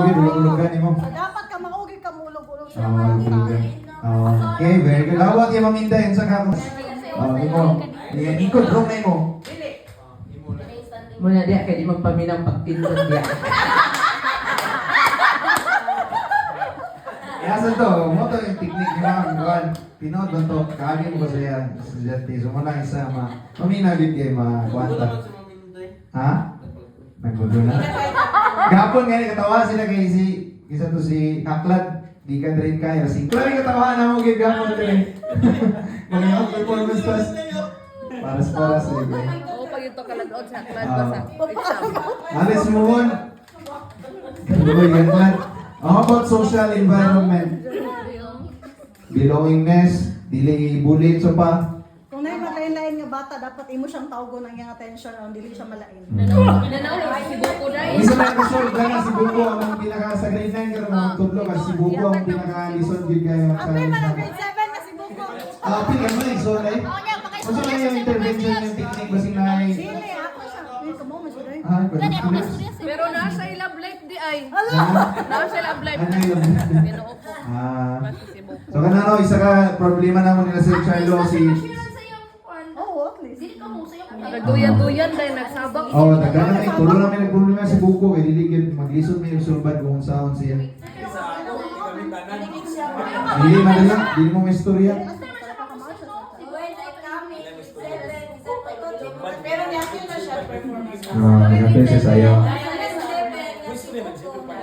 Ulog-ulogan mo. So, dapat ka maugig ka mulog-ulog sa Oo, mga ulog-ulogan. Okay, very good. Lawat yung mamindahin sa kapos. Imo. Ikot, wrong na mo. Muna dia kay di magpaminang pagpindot dia. Yasan to, mo to yung technique ni mga buwan. Pinod ba to, kaagin mo ba siya? Estudyante, so mo lang isa maminagit kayo mga kwanta. Ha? Nagbudo na. Gapon nga katawa sila kay isa to si Aklad. Di ka rin kaya. Klaro katawa na mo kay gapon to eh. Mga performance class. Paras-paras rin eh. Oo, pag ito kalagod sa klad ba sa exam. Let's move on. How about social environment? Belongingness, dili bullied so pa. Kung na malain-lain nga bata, dapat imo siyang tawgon ang iyang attention o dili siya malain. Nanawag si Buko dahil. Isa na episode gana si Buko ang pinaka sa grade 9 karon mga tudlo kasi si Buko ang pinaka lison gid kayo sa. Apil man ang grade 7 na si Buko. Pili mo so ay. Unsa man yung intervention yung technique basing na ay. Sili, ako siya. Wait, kamo mo siya rin. Pero nasa love life di ay. Ala! Nasa love life. Ano yun? Ginoo po. Basta si Buko. So kanano isa ka problema na mo nila si Charlo si. Oo, at least. Nagduyan-duyan dahil nagsabak. Oh, daghan na tulo na may nagproblema si Buko kay dili gid maglisod may sulbad kung saan siya. Dili madala, dili mo may istorya. Pero niya na siya performance. Nagapin siya sayo.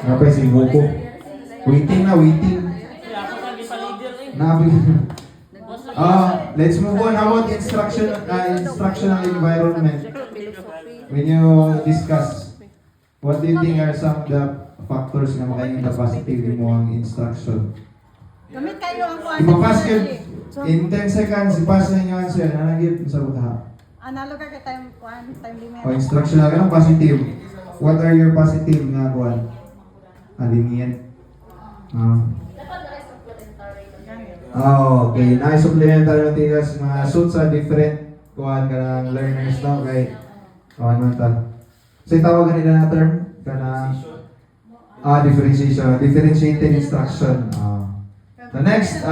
Nagapin si Buko. Waiting na, waiting. Nabi. Let's move on. How about instructional environment? When you discuss, what do you think are some of the factors na makainita positive mo ang instruction? Gamit kayo ang kuwan. Ipapas yun. In 10 seconds, ipass na yung answer. Nanagit sa buta. Analog ka kay time kuwan, time limit. O instructional, ganun positive. What are your positive nga kuwan? Alinian. Okay. Na-supplementary materials, mga suits sa different kuhan ka ng learners, no? Okay. Kuhan mo ito. So, itawagan nila na term? Ka na differentiation. Differentiated instruction. So, next,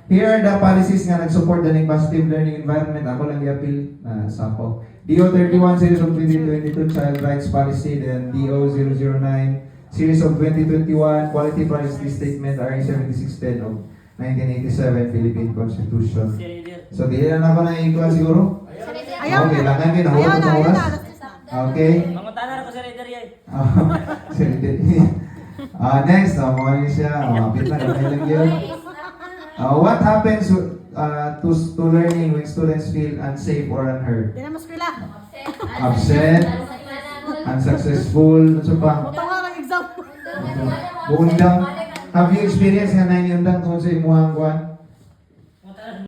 here are the policies nga nag-support the positive learning environment. Ako lang i-appeal na sapo. DO31 Series of 2022 Child Rights Policy, then DO009 Series of 2021 Quality Policy Statement, RA 7610 of 1987 Philippine Constitution. So, dili na ako na ikuha siguro? Ayaw Okay, na. langan din. Ayaw Ako na, ito ayaw oras. na. Okay. Manguntahan na ako sa leader yan. Next, mga niya siya. Kapit na, kamay lang yun. What happens to learning when students feel unsafe or unheard? Di na mo skwela. Absent, unsuccessful, ano pa? Butang nga ng exam. Buundang. Have you experienced nga na yung undang tungkol sa imuhang kuhan?